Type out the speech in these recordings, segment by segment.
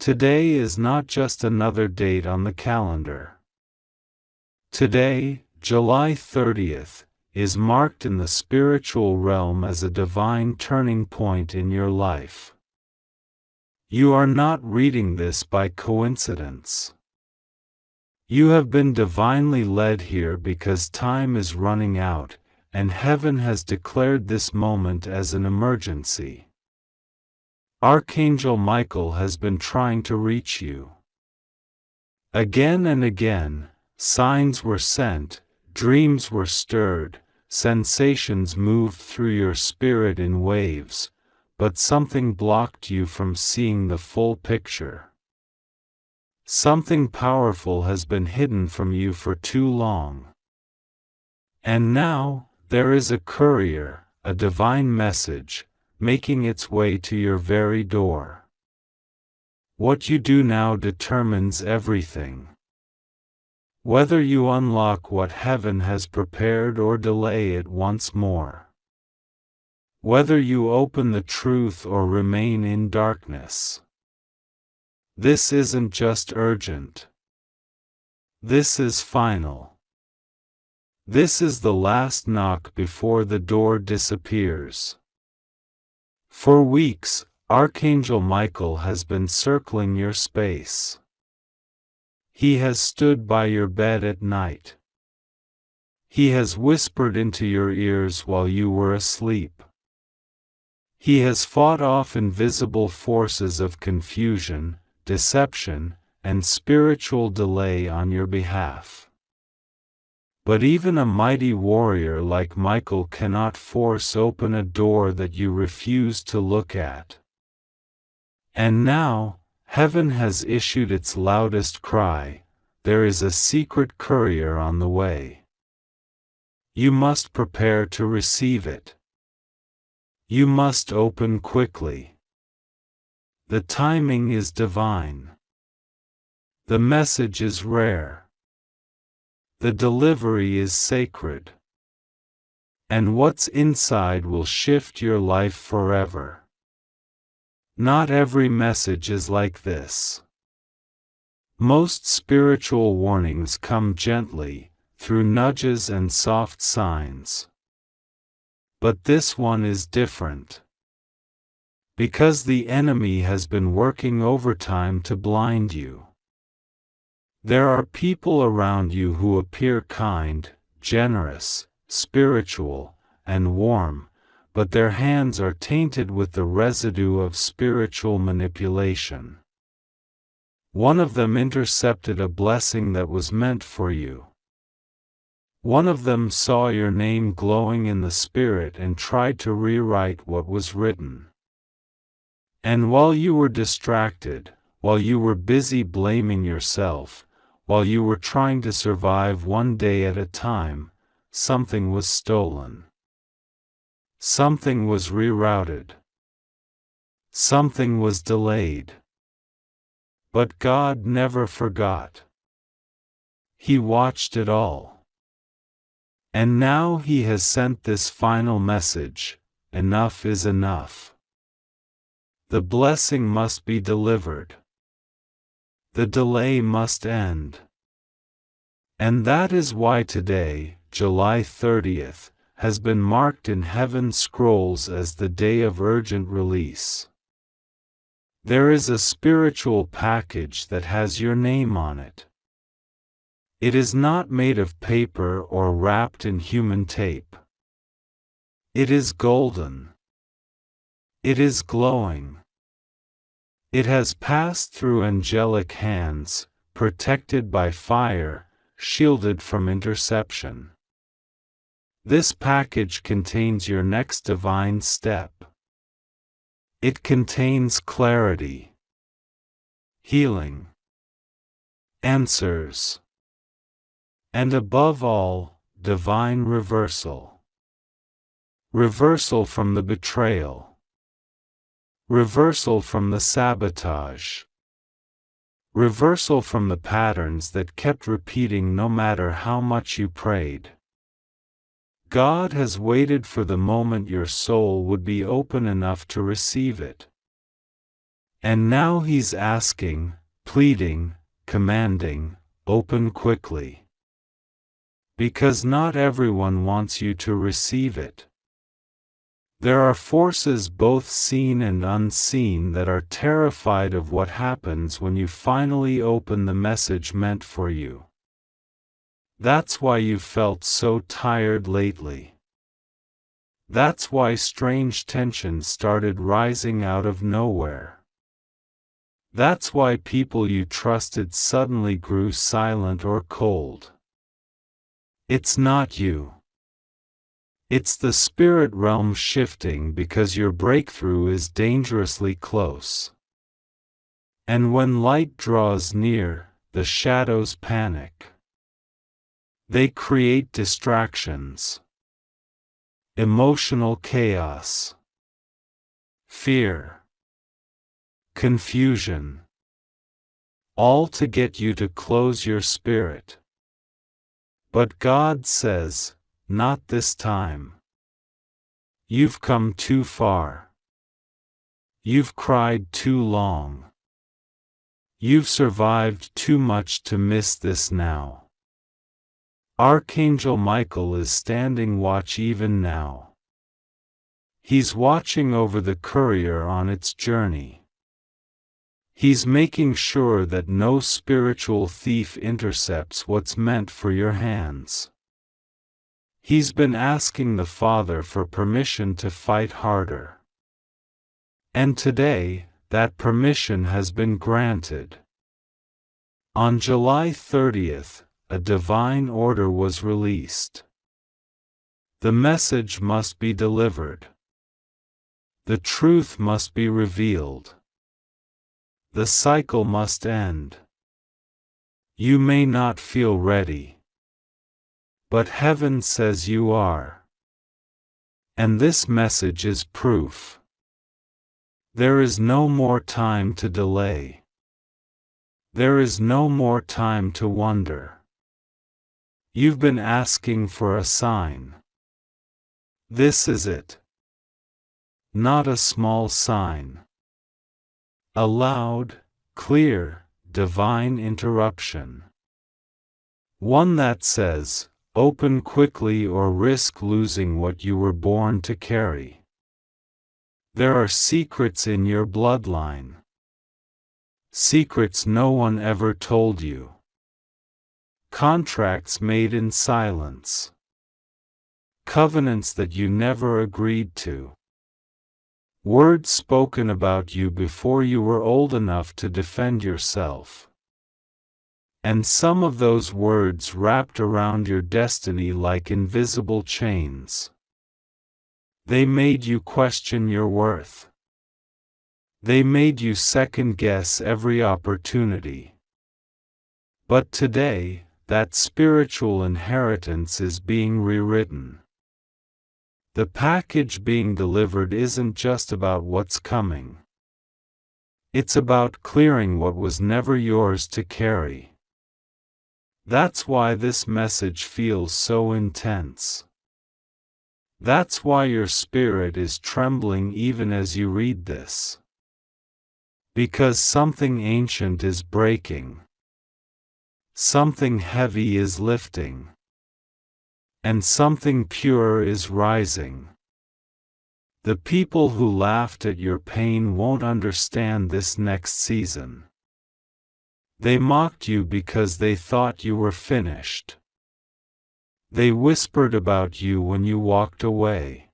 Today is not just another date on the calendar. Today, July 30th, is marked in the spiritual realm as a divine turning point in your life. You are not reading this by coincidence. You have been divinely led here because time is running out, and heaven has declared this moment as an emergency. Archangel Michael has been trying to reach you. Again and again, signs were sent, dreams were stirred, sensations moved through your spirit in waves, but something blocked you from seeing the full picture. Something powerful has been hidden from you for too long. And now, there is a courier, a divine message, making its way to your very door. What you do now determines everything. Whether you unlock what heaven has prepared or delay it once more. Whether you open the truth or remain in darkness. This isn't just urgent. This is final. This is the last knock before the door disappears. For weeks, Archangel Michael has been circling your space. He has stood by your bed at night. He has whispered into your ears while you were asleep. He has fought off invisible forces of confusion, deception, and spiritual delay on your behalf. But even a mighty warrior like Michael cannot force open a door that you refuse to look at. And now, heaven has issued its loudest cry, there is a secret courier on the way. You must prepare to receive it. You must open quickly. The timing is divine. The message is rare. The delivery is sacred. And what's inside will shift your life forever. Not every message is like this. Most spiritual warnings come gently, through nudges and soft signs. But this one is different. Because the enemy has been working overtime to blind you. There are people around you who appear kind, generous, spiritual, and warm, but their hands are tainted with the residue of spiritual manipulation. One of them intercepted a blessing that was meant for you. One of them saw your name glowing in the spirit and tried to rewrite what was written. And while you were distracted, while you were busy blaming yourself, while you were trying to survive one day at a time, something was stolen. Something was rerouted. Something was delayed. But God never forgot. He watched it all. And now He has sent this final message, enough is enough. The blessing must be delivered. The delay must end. And that is why today, July 30th, has been marked in heaven's scrolls as the day of urgent release. There is a spiritual package that has your name on it. It is not made of paper or wrapped in human tape. It is golden. It is glowing. It has passed through angelic hands, protected by fire, shielded from interception. This package contains your next divine step. It contains clarity, healing, answers, and above all, divine reversal. Reversal from the betrayal. Reversal from the sabotage. Reversal from the patterns that kept repeating no matter how much you prayed. God has waited for the moment your soul would be open enough to receive it. And now he's asking, pleading, commanding, open quickly. Because not everyone wants you to receive it. There are forces both seen and unseen that are terrified of what happens when you finally open the message meant for you. That's why you felt so tired lately. That's why strange tensions started rising out of nowhere. That's why people you trusted suddenly grew silent or cold. It's not you. It's the spirit realm shifting because your breakthrough is dangerously close. And when light draws near, the shadows panic. They create distractions, emotional chaos, fear, confusion, all to get you to close your spirit. But God says, not this time. You've come too far. You've cried too long. You've survived too much to miss this now. Archangel Michael is standing watch even now. He's watching over the courier on its journey. He's making sure that no spiritual thief intercepts what's meant for your hands. He's been asking the Father for permission to fight harder. And today, that permission has been granted. On July 30th, a divine order was released. The message must be delivered. The truth must be revealed. The cycle must end. You may not feel ready, but heaven says you are. And this message is proof. There is no more time to delay. There is no more time to wonder. You've been asking for a sign. This is it. Not a small sign. A loud, clear, divine interruption. One that says, open quickly or risk losing what you were born to carry. There are secrets in your bloodline. Secrets no one ever told you. Contracts made in silence. Covenants that you never agreed to. Words spoken about you before you were old enough to defend yourself. And some of those words wrapped around your destiny like invisible chains. They made you question your worth. They made you second-guess every opportunity. But today, that spiritual inheritance is being rewritten. The package being delivered isn't just about what's coming. It's about clearing what was never yours to carry. That's why this message feels so intense. That's why your spirit is trembling even as you read this. Because something ancient is breaking. Something heavy is lifting. And something pure is rising. The people who laughed at your pain won't understand this next season. They mocked you because they thought you were finished. They whispered about you when you walked away.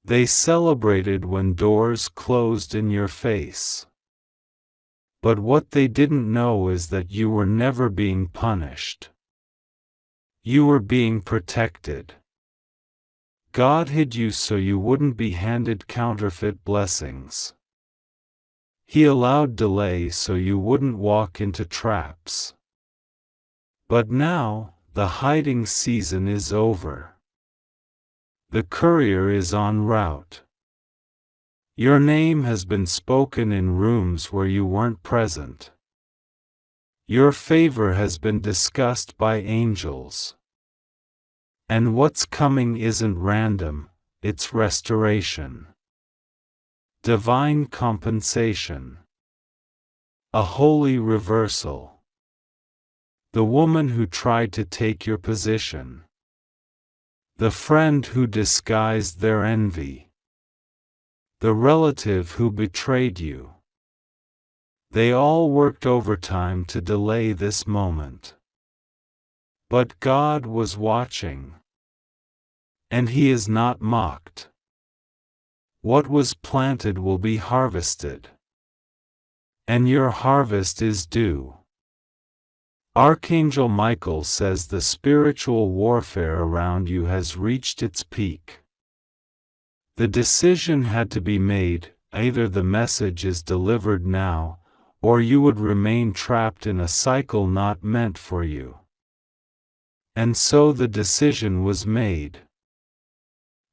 They celebrated when doors closed in your face. But what they didn't know is that you were never being punished. You were being protected. God hid you so you wouldn't be handed counterfeit blessings. He allowed delay so you wouldn't walk into traps. But now, the hiding season is over. The courier is en route. Your name has been spoken in rooms where you weren't present. Your favor has been discussed by angels. And what's coming isn't random, it's restoration. Divine compensation. A holy reversal. The woman who tried to take your position. The friend who disguised their envy. The relative who betrayed you. They all worked overtime to delay this moment. But God was watching. And He is not mocked. What was planted will be harvested. And your harvest is due. Archangel Michael says the spiritual warfare around you has reached its peak. The decision had to be made: either the message is delivered now, or you would remain trapped in a cycle not meant for you. And so the decision was made.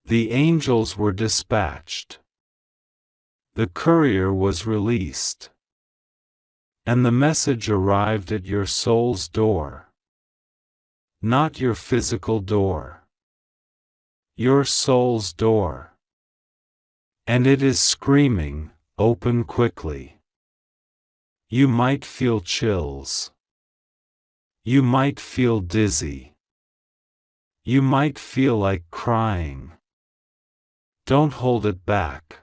The angels were dispatched. The courier was released. And the message arrived at your soul's door. Not your physical door. Your soul's door. And it is screaming, "Open quickly." You might feel chills. You might feel dizzy. You might feel like crying. Don't hold it back.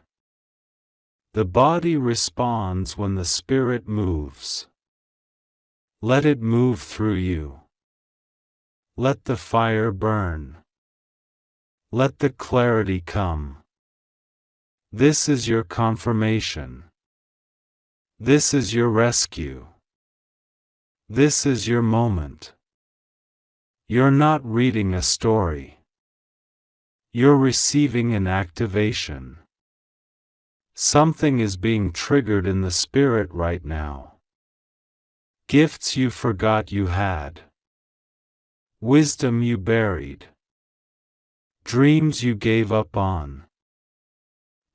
The body responds when the spirit moves. Let it move through you. Let the fire burn. Let the clarity come. This is your confirmation. This is your rescue. This is your moment. You're not reading a story. You're receiving an activation. Something is being triggered in the spirit right now. Gifts you forgot you had. Wisdom you buried. Dreams you gave up on.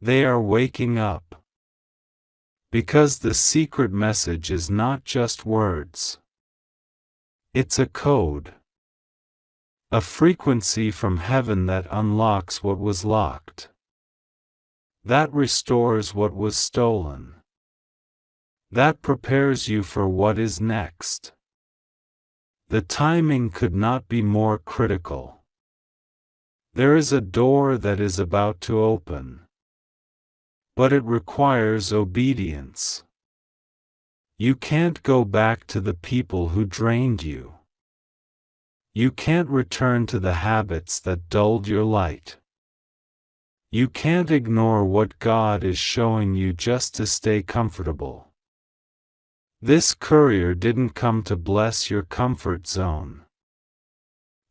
They are waking up. Because the secret message is not just words. It's a code. A frequency from heaven that unlocks what was locked. That restores what was stolen. That prepares you for what is next. The timing could not be more critical. There is a door that is about to open. But it requires obedience. You can't go back to the people who drained you. You can't return to the habits that dulled your light. You can't ignore what God is showing you just to stay comfortable. This courier didn't come to bless your comfort zone.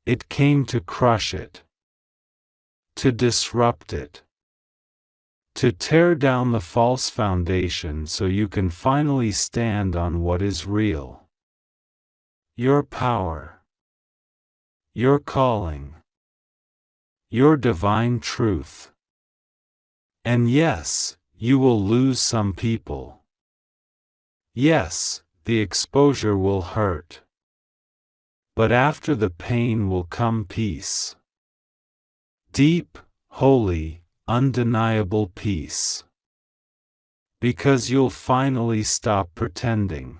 It came to crush it. To disrupt it. To tear down the false foundation so you can finally stand on what is real. Your power. Your calling. Your divine truth. And yes, you will lose some people. Yes, the exposure will hurt. But after the pain will come peace. Deep, holy, undeniable peace. Because you'll finally stop pretending.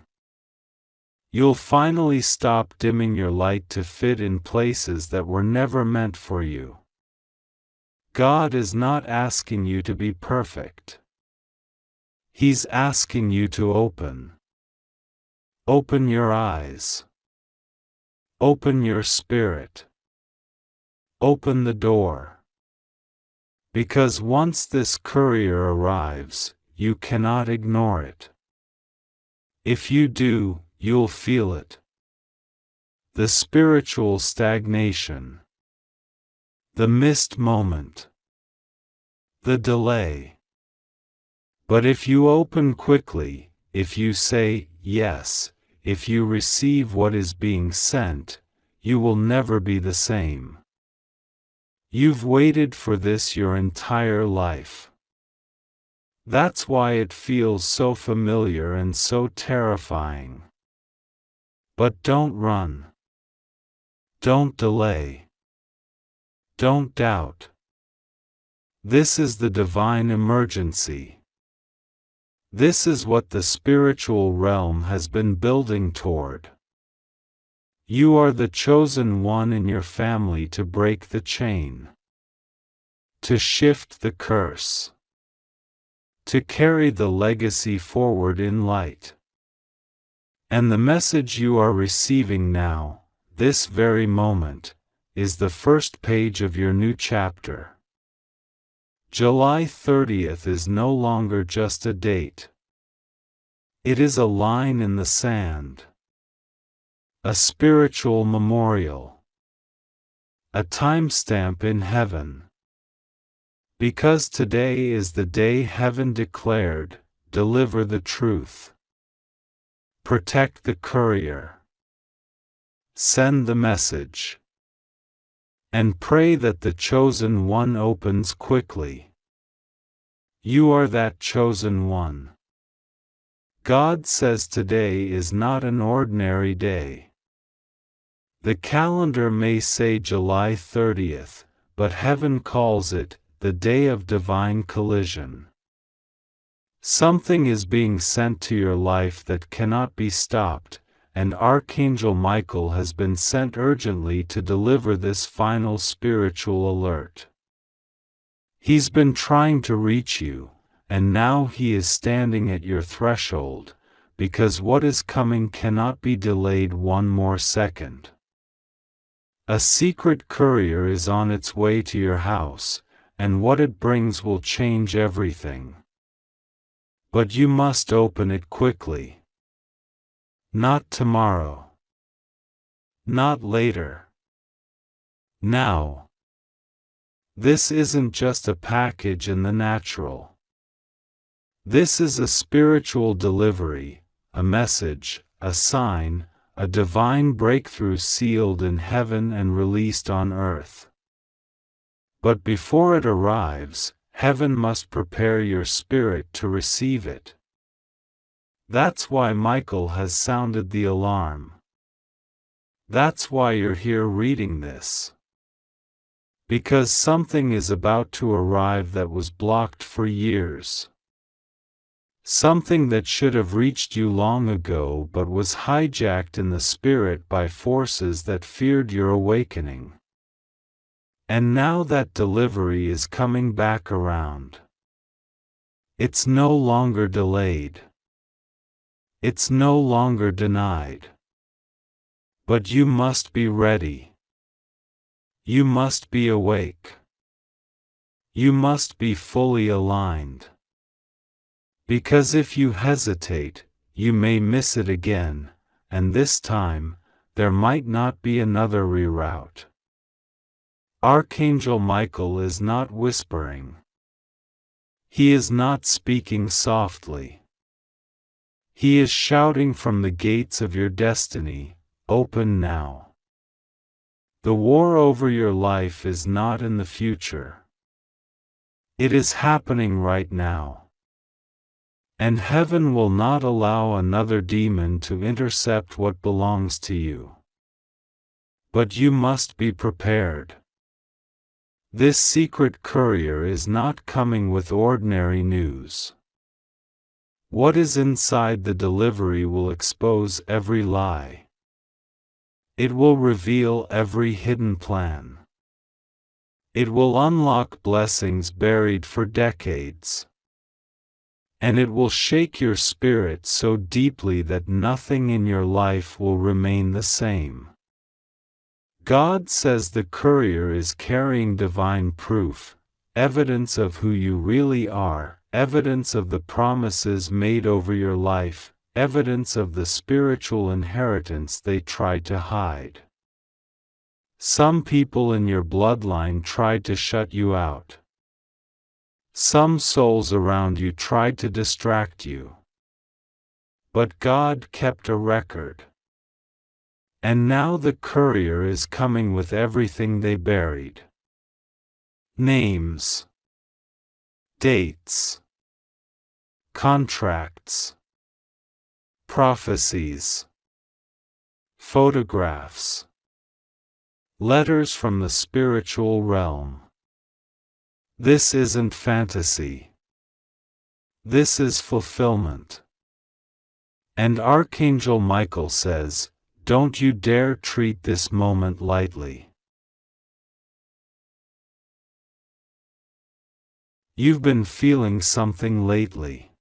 You'll finally stop dimming your light to fit in places that were never meant for you. God is not asking you to be perfect. He's asking you to open. Open your eyes. Open your spirit. Open the door. Because once this courier arrives, you cannot ignore it. If you do, you'll feel it. The spiritual stagnation. The missed moment. The delay. But if you open quickly, if you say yes, if you receive what is being sent, you will never be the same. You've waited for this your entire life. That's why it feels so familiar and so terrifying. But don't run. Don't delay. Don't doubt. This is the divine emergency. This is what the spiritual realm has been building toward. You are the chosen one in your family to break the chain, to shift the curse, to carry the legacy forward in light. And the message you are receiving now, this very moment, is the first page of your new chapter. July 30th is no longer just a date. It is a line in the sand, a spiritual memorial, a timestamp in heaven. Because today is the day heaven declared, deliver the truth. Protect the courier. Send the message. And pray that the chosen one opens quickly. You are that chosen one. God says today is not an ordinary day. The calendar may say July 30th, but heaven calls it the day of divine collision. Something is being sent to your life that cannot be stopped, and Archangel Michael has been sent urgently to deliver this final spiritual alert. He's been trying to reach you, and now he is standing at your threshold, because what is coming cannot be delayed one more second. A secret courier is on its way to your house, and what it brings will change everything. But you must open it quickly. Not tomorrow. Not later. Now. This isn't just a package in the natural. This is a spiritual delivery, a message, a sign, a divine breakthrough sealed in heaven and released on earth. But before it arrives, heaven must prepare your spirit to receive it. That's why Michael has sounded the alarm. That's why you're here reading this. Because something is about to arrive that was blocked for years. Something that should have reached you long ago but was hijacked in the spirit by forces that feared your awakening. And now that delivery is coming back around. It's no longer delayed. It's no longer denied. But you must be ready. You must be awake. You must be fully aligned. Because if you hesitate, you may miss it again, and this time, there might not be another reroute. Archangel Michael is not whispering. He is not speaking softly. He is shouting from the gates of your destiny, open now. The war over your life is not in the future. It is happening right now. And heaven will not allow another demon to intercept what belongs to you. But you must be prepared. This secret courier is not coming with ordinary news. What is inside the delivery will expose every lie. It will reveal every hidden plan. It will unlock blessings buried for decades. And it will shake your spirit so deeply that nothing in your life will remain the same. God says the courier is carrying divine proof, evidence of who you really are, evidence of the promises made over your life, evidence of the spiritual inheritance they tried to hide. Some people in your bloodline tried to shut you out. Some souls around you tried to distract you. But God kept a record. And now the courier is coming with everything they buried. Names. Dates. Contracts. Prophecies. Photographs. Letters from the spiritual realm. This isn't fantasy. This is fulfillment. And Archangel Michael says, don't you dare treat this moment lightly. You've been feeling something lately.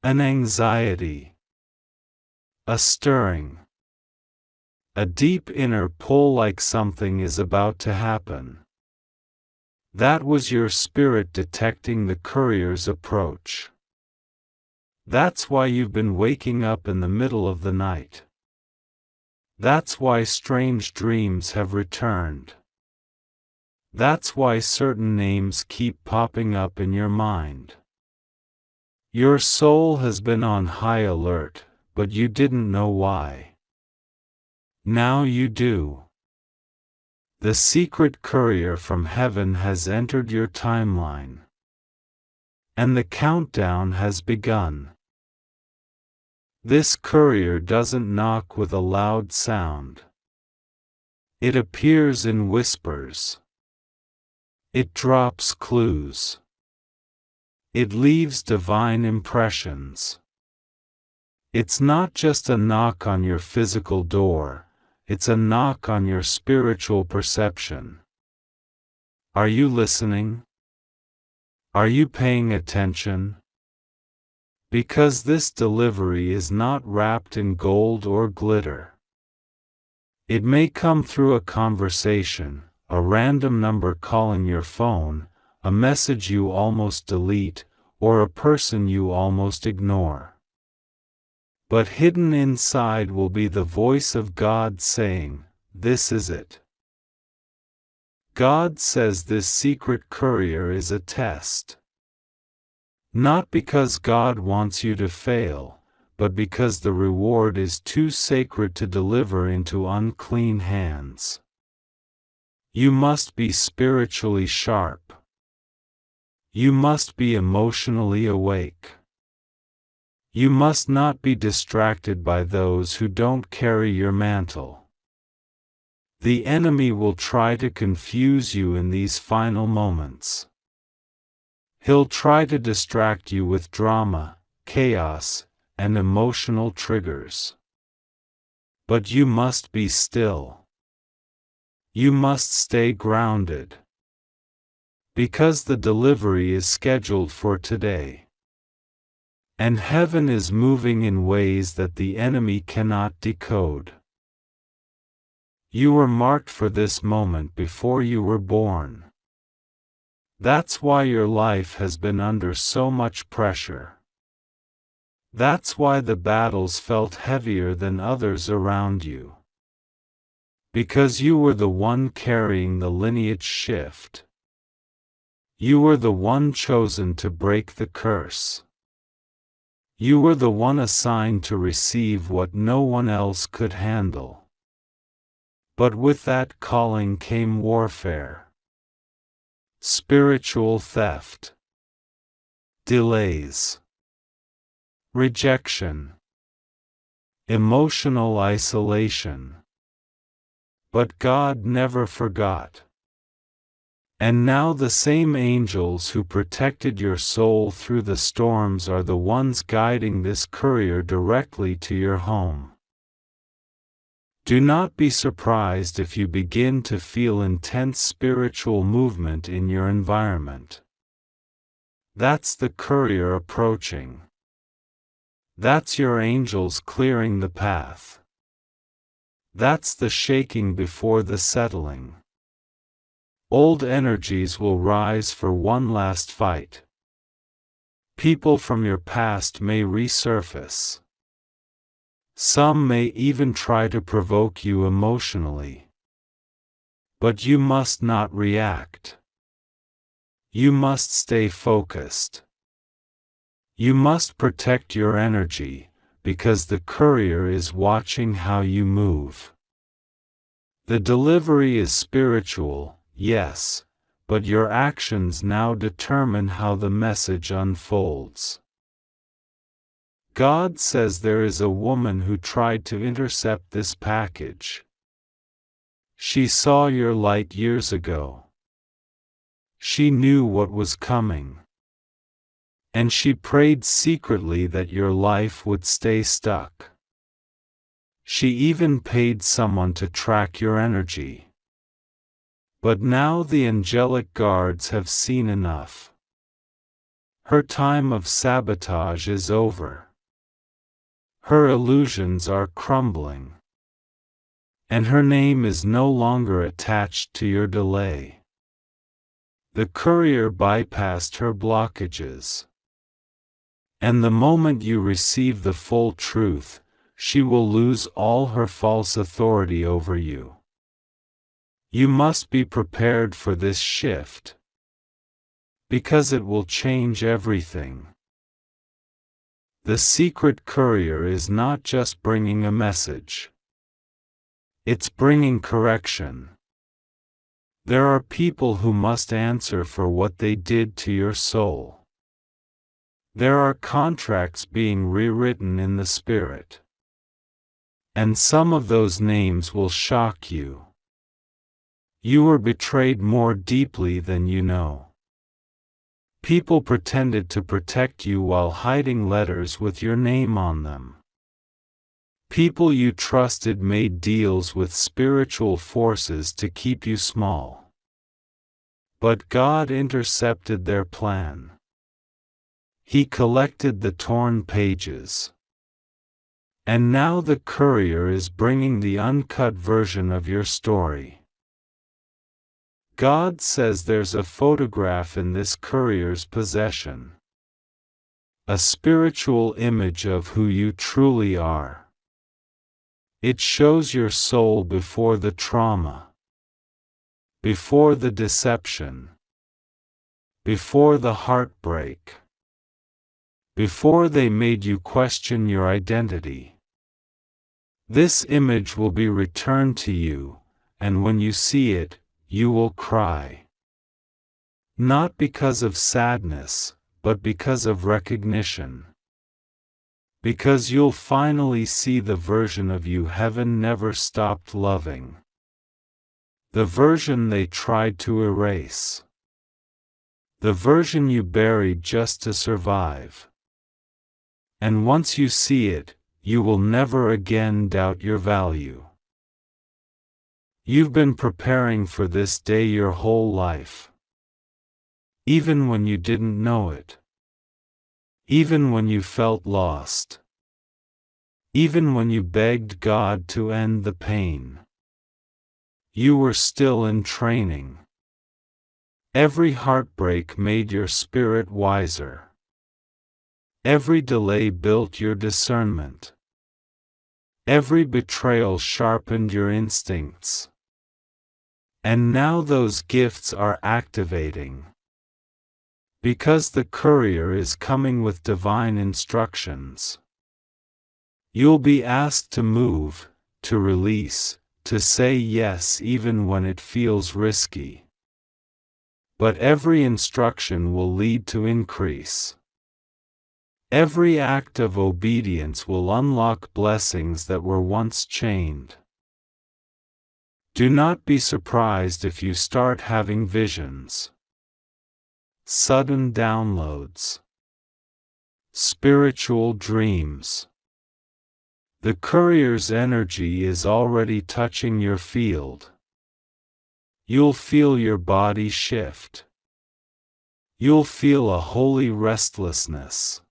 An anxiety. A stirring. A deep inner pull, like something is about to happen. That was your spirit detecting the courier's approach. That's why you've been waking up in the middle of the night. That's why strange dreams have returned. That's why certain names keep popping up in your mind. Your soul has been on high alert, but you didn't know why. Now you do. The secret courier from heaven has entered your timeline. And the countdown has begun. This courier doesn't knock with a loud sound. It appears in whispers. It drops clues. It leaves divine impressions. It's not just a knock on your physical door, it's a knock on your spiritual perception. Are you listening? Are you paying attention? Because this delivery is not wrapped in gold or glitter. It may come through a conversation, a random number calling your phone, a message you almost delete, or a person you almost ignore. But hidden inside will be the voice of God saying, "This is it." God says this secret courier is a test. Not because God wants you to fail, but because the reward is too sacred to deliver into unclean hands. You must be spiritually sharp. You must be emotionally awake. You must not be distracted by those who don't carry your mantle. The enemy will try to confuse you in these final moments. He'll try to distract you with drama, chaos, and emotional triggers. But you must be still. You must stay grounded. Because the delivery is scheduled for today. And heaven is moving in ways that the enemy cannot decode. You were marked for this moment before you were born. That's why your life has been under so much pressure. That's why the battles felt heavier than others around you. Because you were the one carrying the lineage shift. You were the one chosen to break the curse. You were the one assigned to receive what no one else could handle. But with that calling came warfare. Spiritual theft. Delays. Rejection. Emotional isolation. But God never forgot. And now the same angels who protected your soul through the storms are the ones guiding this courier directly to your home. Do not be surprised if you begin to feel intense spiritual movement in your environment. That's the courier approaching. That's your angels clearing the path. That's the shaking before the settling. Old energies will rise for one last fight. People from your past may resurface. Some may even try to provoke you emotionally. But you must not react. You must stay focused. You must protect your energy, because the courier is watching how you move. The delivery is spiritual, yes, but your actions now determine how the message unfolds. God says there is a woman who tried to intercept this package. She saw your light years ago. She knew what was coming. And she prayed secretly that your life would stay stuck. She even paid someone to track your energy. But now the angelic guards have seen enough. Her time of sabotage is over. Her illusions are crumbling. And her name is no longer attached to your delay. The courier bypassed her blockages. And the moment you receive the full truth, she will lose all her false authority over you. You must be prepared for this shift, because it will change everything. The secret courier is not just bringing a message. It's bringing correction. There are people who must answer for what they did to your soul. There are contracts being rewritten in the spirit. And some of those names will shock you. You were betrayed more deeply than you know. People pretended to protect you while hiding letters with your name on them. People you trusted made deals with spiritual forces to keep you small. But God intercepted their plan. He collected the torn pages. And now the courier is bringing the uncut version of your story. God says there's a photograph in this courier's possession. A spiritual image of who you truly are. It shows your soul before the trauma. Before the deception. Before the heartbreak. Before they made you question your identity. This image will be returned to you, and when you see it, you will cry. Not because of sadness, but because of recognition. Because you'll finally see the version of you heaven never stopped loving. The version they tried to erase. The version you buried just to survive. And once you see it, you will never again doubt your value. You've been preparing for this day your whole life. Even when you didn't know it. Even when you felt lost. Even when you begged God to end the pain. You were still in training. Every heartbreak made your spirit wiser. Every delay built your discernment. Every betrayal sharpened your instincts. And now those gifts are activating. Because the courier is coming with divine instructions. You'll be asked to move, to release, to say yes even when it feels risky. But every instruction will lead to increase. Every act of obedience will unlock blessings that were once chained. Do not be surprised if you start having visions. Sudden downloads. Spiritual dreams. The courier's energy is already touching your field. You'll feel your body shift. You'll feel a holy restlessness.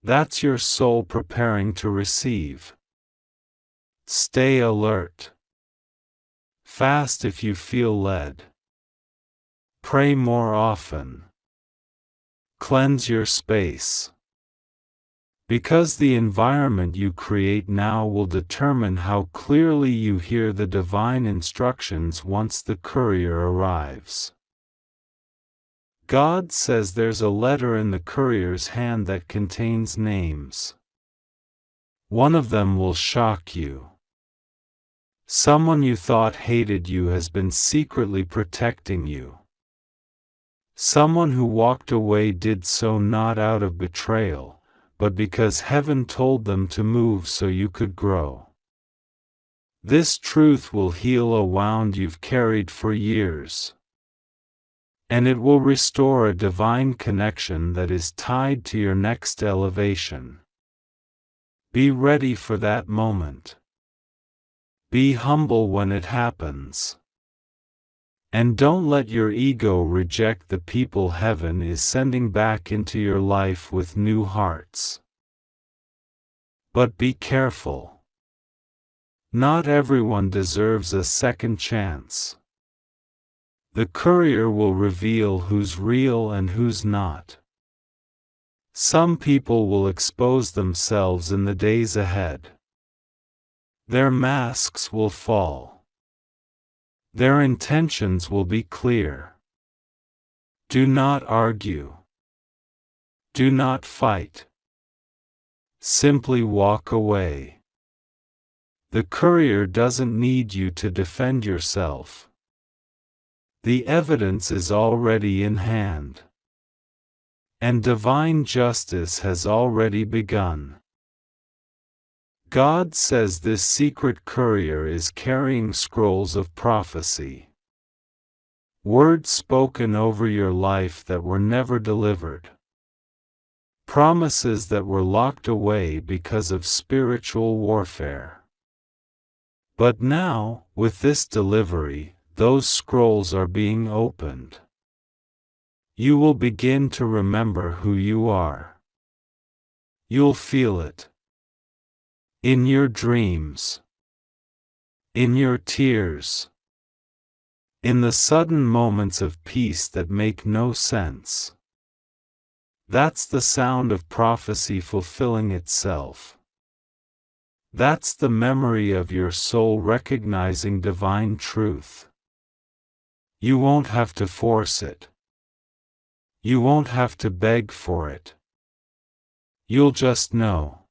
That's your soul preparing to receive. Stay alert. Fast if you feel led. Pray more often. Cleanse your space. Because the environment you create now will determine how clearly you hear the divine instructions once the courier arrives. God says there's a letter in the courier's hand that contains names. One of them will shock you. Someone you thought hated you has been secretly protecting you. Someone who walked away did so not out of betrayal, but because heaven told them to move so you could grow. This truth will heal a wound you've carried for years. and it will restore a divine connection that is tied to your next elevation. Be ready for that moment. Be humble when it happens. And don't let your ego reject the people heaven is sending back into your life with new hearts. But be careful. Not everyone deserves a second chance. The courier will reveal who's real and who's not. Some people will expose themselves in the days ahead. Their masks will fall. Their intentions will be clear. Do not argue. Do not fight. Simply walk away. The courier doesn't need you to defend yourself. The evidence is already in hand. And divine justice has already begun. God says this secret courier is carrying scrolls of prophecy. Words spoken over your life that were never delivered. Promises that were locked away because of spiritual warfare. But now, with this delivery, those scrolls are being opened. You will begin to remember who you are. You'll feel it. In your dreams. In your tears. In the sudden moments of peace that make no sense. That's the sound of prophecy fulfilling itself. That's the memory of your soul recognizing divine truth. You won't have to force it. You won't have to beg for it. You'll just know.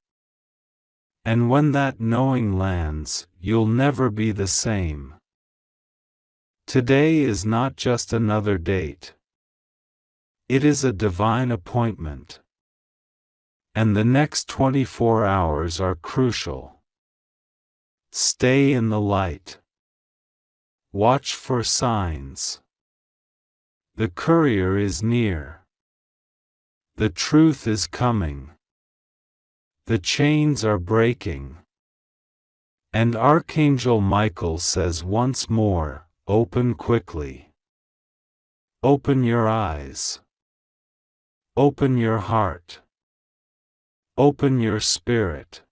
And when that knowing lands, you'll never be the same. Today is not just another date. It is a divine appointment. And the next 24 hours are crucial. Stay in the light. Watch for signs. The courier is near. The truth is coming. The chains are breaking. And Archangel Michael says once more, open quickly. Open your eyes. Open your heart. Open your spirit.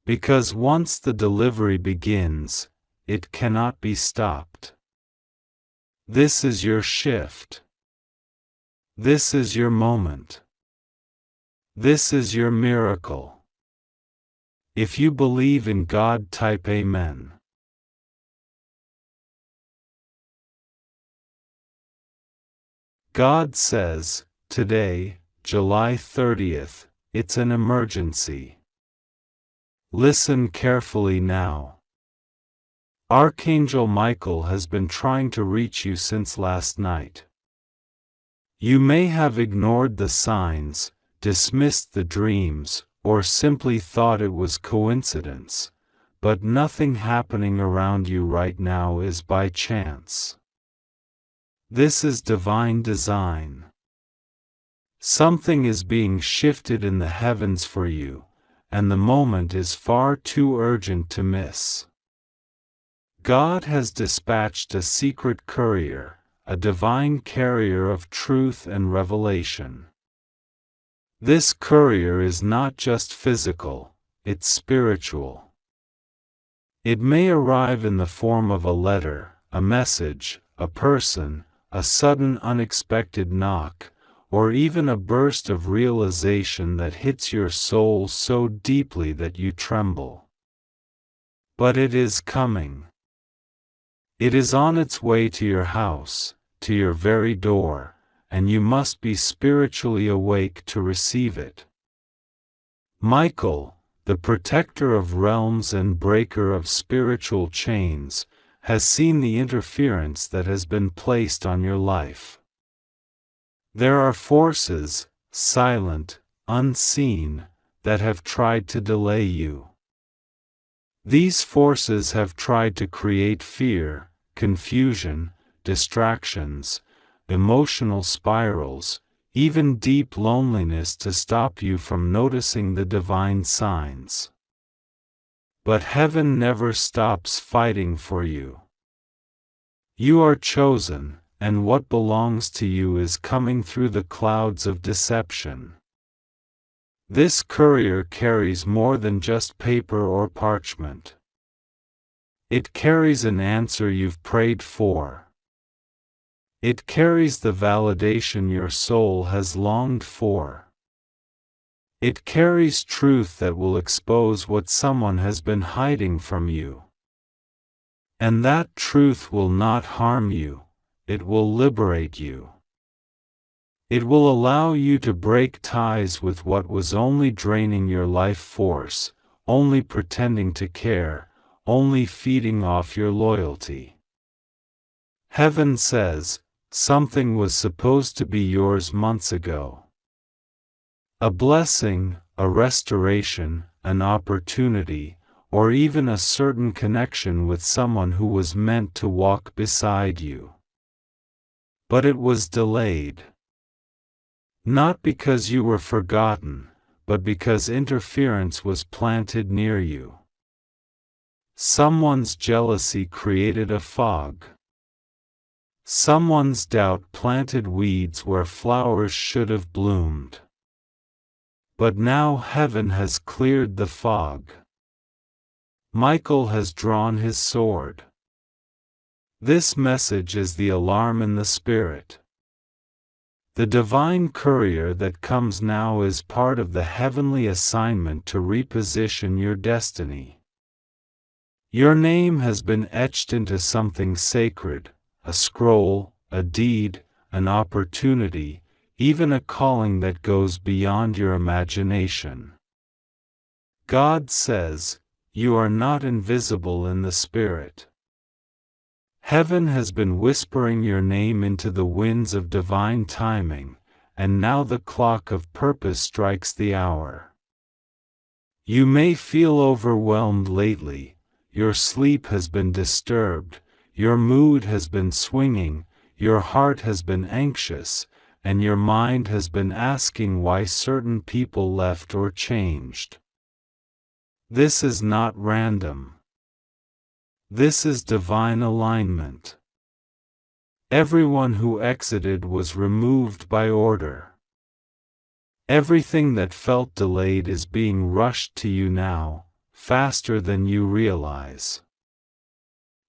Because once the delivery begins, it cannot be stopped. This is your shift. This is your moment. This is your miracle. If you believe in God, type Amen. God says, today, July 30th, it's an emergency. Listen carefully now. Archangel Michael has been trying to reach you since last night. You may have ignored the signs, dismissed the dreams, or simply thought it was coincidence, but nothing happening around you right now is by chance. This is divine design. Something is being shifted in the heavens for you, and the moment is far too urgent to miss. God has dispatched a secret courier, a divine carrier of truth and revelation. This courier is not just physical, it's spiritual. It may arrive in the form of a letter, a message, a person, a sudden unexpected knock, or even a burst of realization that hits your soul so deeply that you tremble. But it is coming. It is on its way to your house, to your very door, and you must be spiritually awake to receive it. Michael, the protector of realms and breaker of spiritual chains, has seen the interference that has been placed on your life. There are forces, silent, unseen, that have tried to delay you. These forces have tried to create fear, confusion, distractions, emotional spirals, even deep loneliness to stop you from noticing the divine signs. But heaven never stops fighting for you. You are chosen, and what belongs to you is coming through the clouds of deception. This courier carries more than just paper or parchment. It carries an answer you've prayed for. It carries the validation your soul has longed for. It carries truth that will expose what someone has been hiding from you. And that truth will not harm you, it will liberate you. It will allow you to break ties with what was only draining your life force, only pretending to care, only feeding off your loyalty. Heaven says, something was supposed to be yours months ago. A blessing, a restoration, an opportunity, or even a certain connection with someone who was meant to walk beside you. But it was delayed. Not because you were forgotten, but because interference was planted near you. Someone's jealousy created a fog. Someone's doubt planted weeds where flowers should have bloomed. But now heaven has cleared the fog. Michael has drawn his sword. This message is the alarm in the spirit. The divine courier that comes now is part of the heavenly assignment to reposition your destiny. Your name has been etched into something sacred, a scroll, a deed, an opportunity, even a calling that goes beyond your imagination. God says, you are not invisible in the spirit. Heaven has been whispering your name into the winds of divine timing, and now the clock of purpose strikes the hour. You may feel overwhelmed lately, your sleep has been disturbed, your mood has been swinging, your heart has been anxious, and your mind has been asking why certain people left or changed. This is not random. This is divine alignment. Everyone who exited was removed by order. Everything that felt delayed is being rushed to you now, faster than you realize.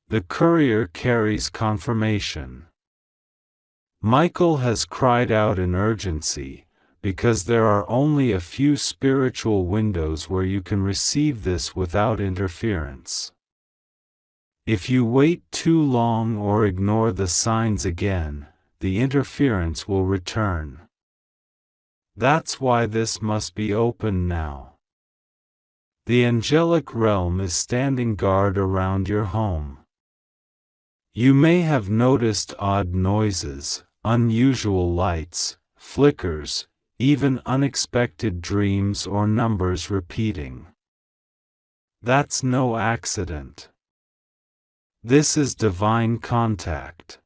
The courier carries confirmation. Michael has cried out in urgency, because there are only a few spiritual windows where you can receive this without interference. If you wait too long or ignore the signs again, the interference will return. That's why this must be opened now. The angelic realm is standing guard around your home. You may have noticed odd noises, unusual lights, flickers, even unexpected dreams or numbers repeating. That's no accident. This is divine contact.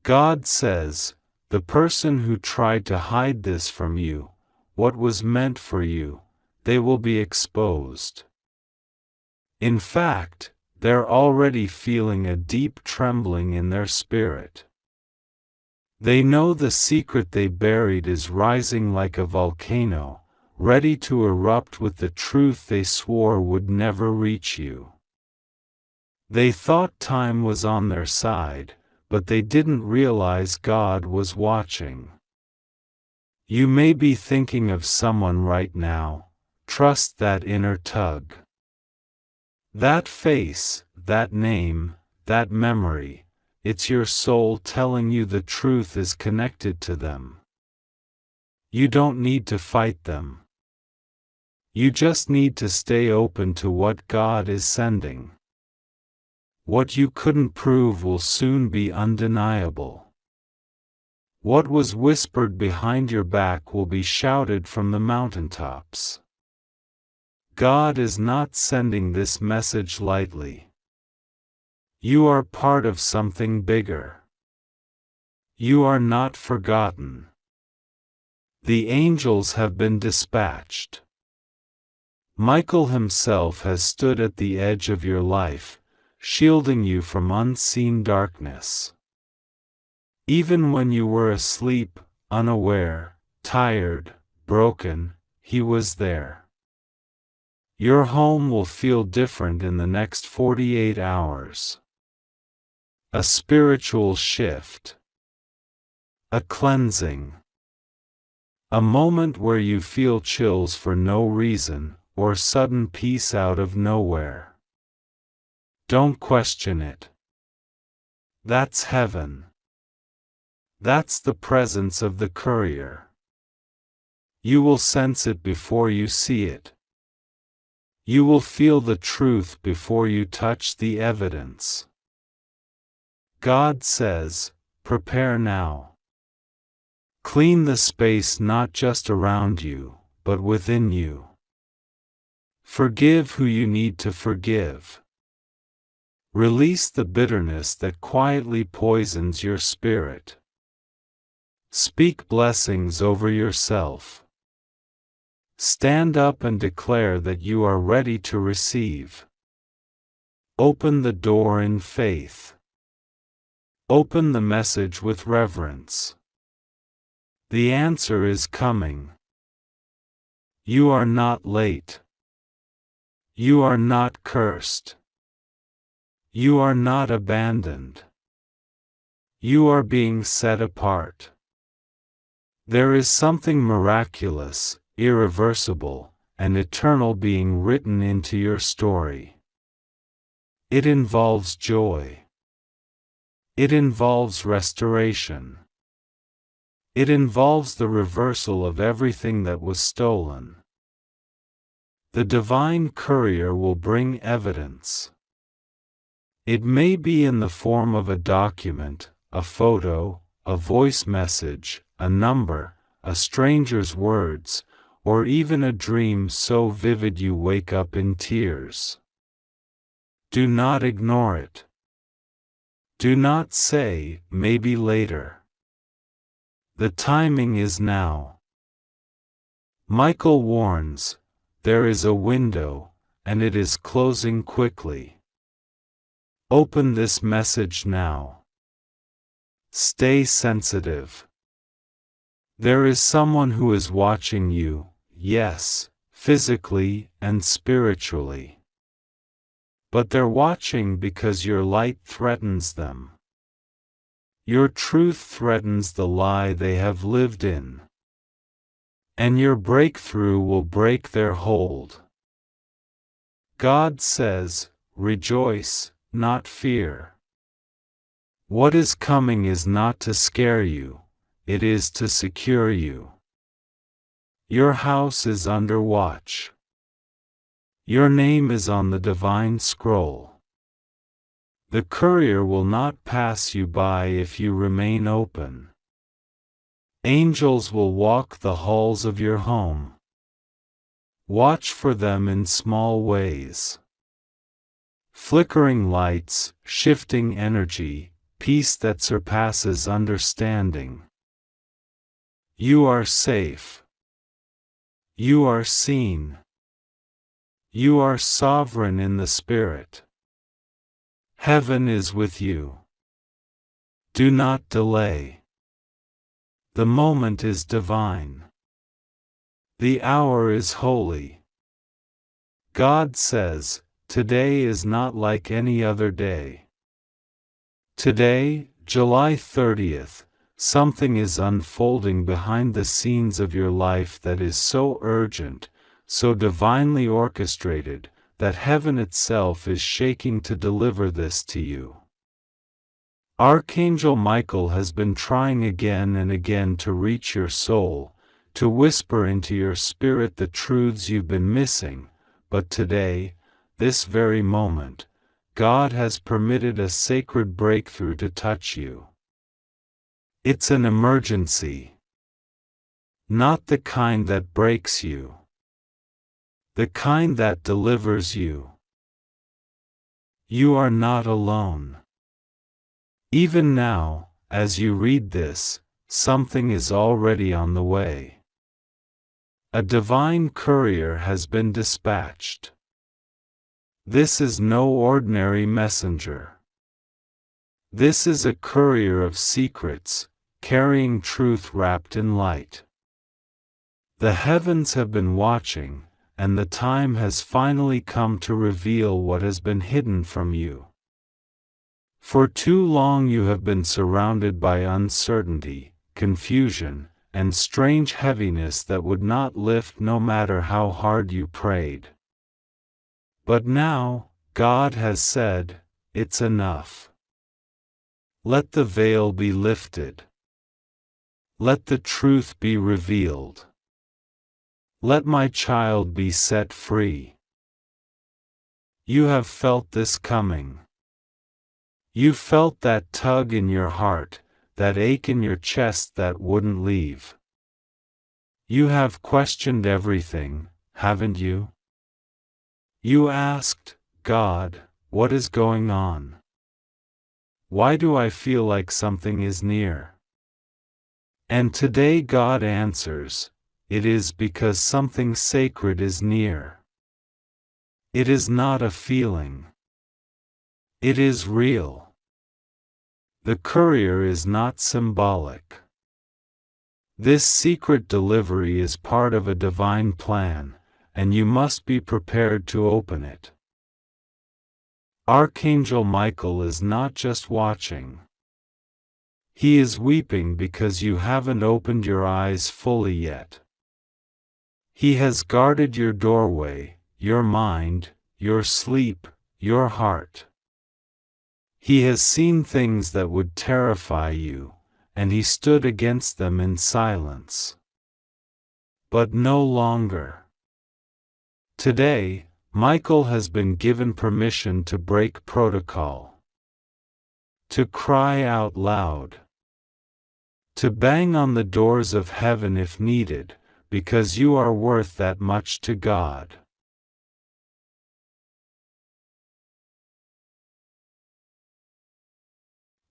God says, the person who tried to hide this from you, what was meant for you, they will be exposed. In fact, they're already feeling a deep trembling in their spirit. They know the secret they buried is rising like a volcano, ready to erupt with the truth they swore would never reach you. They thought time was on their side, but they didn't realize God was watching. You may be thinking of someone right now. Trust that inner tug. That face, that name, that memory, it's your soul telling you the truth is connected to them. You don't need to fight them. You just need to stay open to what God is sending. What you couldn't prove will soon be undeniable. What was whispered behind your back will be shouted from the mountaintops. God is not sending this message lightly. You are part of something bigger. You are not forgotten. The angels have been dispatched. Michael himself has stood at the edge of your life, shielding you from unseen darkness. Even when you were asleep, unaware, tired, broken, he was there. Your home will feel different in the next 48 hours. A spiritual shift. A cleansing. A moment where you feel chills for no reason, or sudden peace out of nowhere. Don't question it. That's heaven. That's the presence of the courier. You will sense it before you see it. You will feel the truth before you touch the evidence. God says, prepare now. Clean the space not just around you, but within you. Forgive who you need to forgive. Release the bitterness that quietly poisons your spirit. Speak blessings over yourself. Stand up and declare that you are ready to receive. Open the door in faith. Open the message with reverence. The answer is coming. You are not late. You are not cursed. You are not abandoned. You are being set apart. There is something miraculous, irreversible, and eternal being written into your story. It involves joy. It involves restoration. It involves the reversal of everything that was stolen. The divine courier will bring evidence. It may be in the form of a document, a photo, a voice message, a number, a stranger's words, or even a dream so vivid you wake up in tears. Do not ignore it. Do not say, maybe later. The timing is now. Michael warns, there is a window, and it is closing quickly. Open this message now. Stay sensitive. There is someone who is watching you, yes, physically and spiritually. But they're watching because your light threatens them. Your truth threatens the lie they have lived in. And your breakthrough will break their hold. God says, rejoice, not fear. What is coming is not to scare you, it is to secure you. Your house is under watch. Your name is on the divine scroll. The courier will not pass you by if you remain open. Angels will walk the halls of your home. Watch for them in small ways. Flickering lights, shifting energy, peace that surpasses understanding. You are safe. You are seen. You are sovereign in the Spirit. Heaven is with you. Do not delay. The moment is divine. The hour is holy. God says, today is not like any other day. Today, July 30th, something is unfolding behind the scenes of your life that is so urgent, so divinely orchestrated, that heaven itself is shaking to deliver this to you. Archangel Michael has been trying again and again to reach your soul, to whisper into your spirit the truths you've been missing, but today, this very moment, God has permitted a sacred breakthrough to touch you. It's an emergency. Not the kind that breaks you. The kind that delivers you. You are not alone. Even now, as you read this, something is already on the way. A divine courier has been dispatched. This is no ordinary messenger. This is a courier of secrets, carrying truth wrapped in light. The heavens have been watching, and the time has finally come to reveal what has been hidden from you. For too long you have been surrounded by uncertainty, confusion, and strange heaviness that would not lift no matter how hard you prayed. But now, God has said, "It's enough. Let the veil be lifted. Let the truth be revealed. Let my child be set free." You have felt this coming. You felt that tug in your heart, that ache in your chest that wouldn't leave. You have questioned everything, haven't you? You asked, "God, what is going on? Why do I feel like something is near?" And today God answers, "It is because something sacred is near." It is not a feeling. It is real. The courier is not symbolic. This secret delivery is part of a divine plan, and you must be prepared to open it. Archangel Michael is not just watching. He is weeping because you haven't opened your eyes fully yet. He has guarded your doorway, your mind, your sleep, your heart. He has seen things that would terrify you, and he stood against them in silence. But no longer. Today, Michael has been given permission to break protocol. To cry out loud. To bang on the doors of heaven if needed, because you are worth that much to God.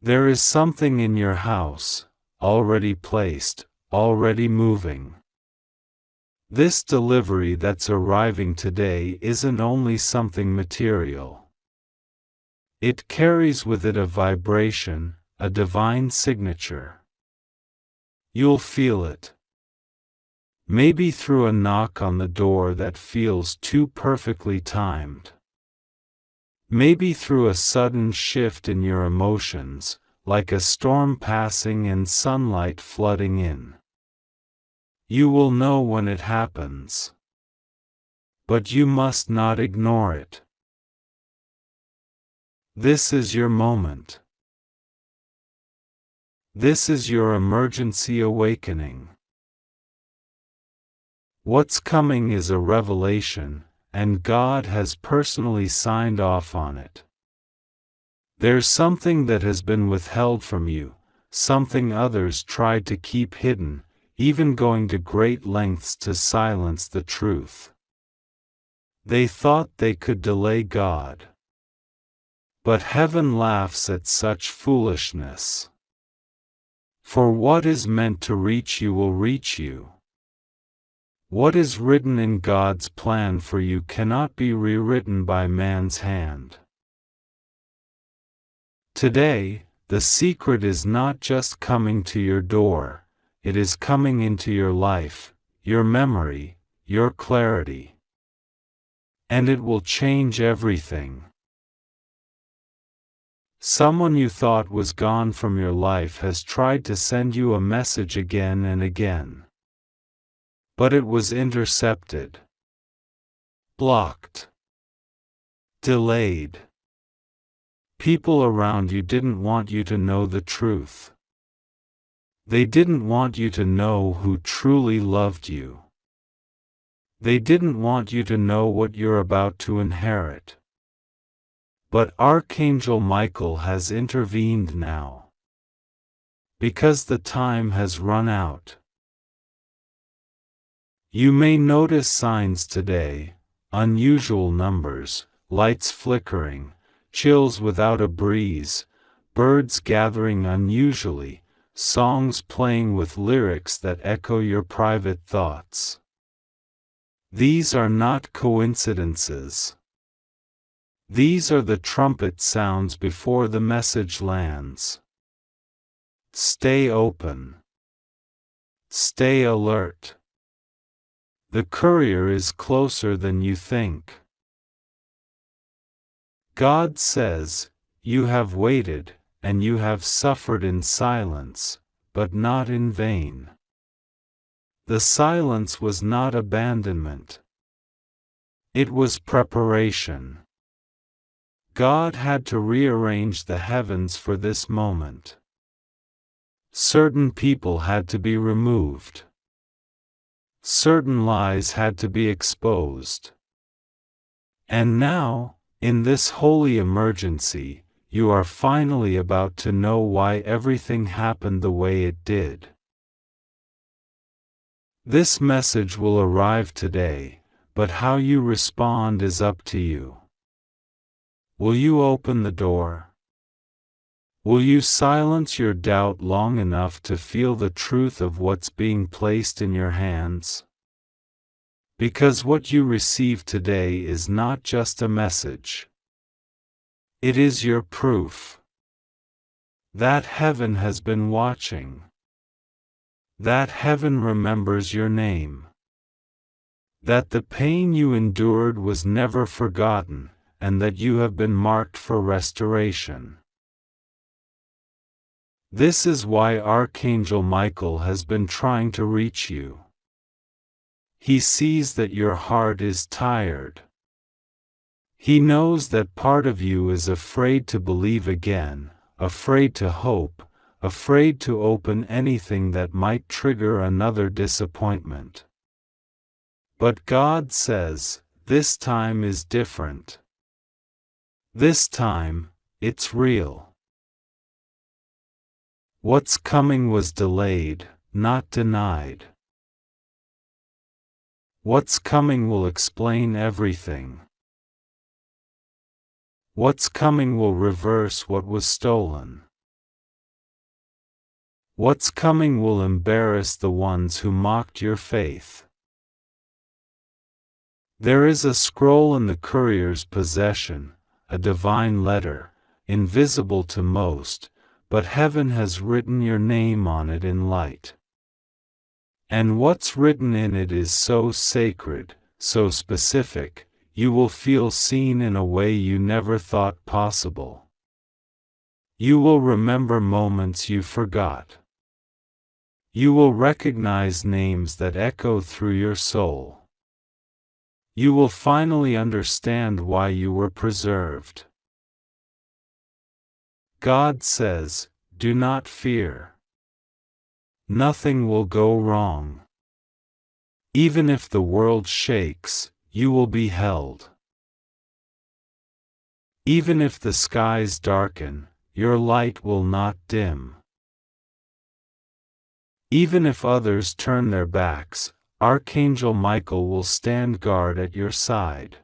There is something in your house, already placed, already moving. This delivery that's arriving today isn't only something material. It carries with it a vibration, a divine signature. You'll feel it. Maybe through a knock on the door that feels too perfectly timed. Maybe through a sudden shift in your emotions, like a storm passing and sunlight flooding in. You will know when it happens. But you must not ignore it. This is your moment. This is your emergency awakening. What's coming is a revelation, and God has personally signed off on it. There's something that has been withheld from you, something others tried to keep hidden, even going to great lengths to silence the truth. They thought they could delay God. But heaven laughs at such foolishness. For what is meant to reach you will reach you. What is written in God's plan for you cannot be rewritten by man's hand. Today, the secret is not just coming to your door, it is coming into your life, your memory, your clarity. And it will change everything. Someone you thought was gone from your life has tried to send you a message again and again. But it was intercepted. Blocked. Delayed. People around you didn't want you to know the truth. They didn't want you to know who truly loved you. They didn't want you to know what you're about to inherit. But Archangel Michael has intervened now. Because the time has run out. You may notice signs today, unusual numbers, lights flickering, chills without a breeze, birds gathering unusually, songs playing with lyrics that echo your private thoughts. These are not coincidences. These are the trumpet sounds before the message lands. Stay open. Stay alert. The courier is closer than you think. God says, "You have waited, and you have suffered in silence, but not in vain." The silence was not abandonment. It was preparation. God had to rearrange the heavens for this moment. Certain people had to be removed. Certain lies had to be exposed. And now, in this holy emergency, you are finally about to know why everything happened the way it did. This message will arrive today, but how you respond is up to you. Will you open the door? Will you silence your doubt long enough to feel the truth of what's being placed in your hands? Because what you receive today is not just a message. It is your proof that heaven has been watching. That heaven remembers your name. That the pain you endured was never forgotten, and that you have been marked for restoration. This is why Archangel Michael has been trying to reach you. He sees that your heart is tired. He knows that part of you is afraid to believe again, afraid to hope, afraid to open anything that might trigger another disappointment. But God says, this time is different. This time, it's real. What's coming was delayed, not denied. What's coming will explain everything. What's coming will reverse what was stolen. What's coming will embarrass the ones who mocked your faith. There is a scroll in the courier's possession, a divine letter, invisible to most, but heaven has written your name on it in light. And what's written in it is so sacred, so specific, you will feel seen in a way you never thought possible. You will remember moments you forgot. You will recognize names that echo through your soul. You will finally understand why you were preserved. God says, do not fear. Nothing will go wrong. Even if the world shakes, you will be held. Even if the skies darken, your light will not dim. Even if others turn their backs, Archangel Michael will stand guard at your side.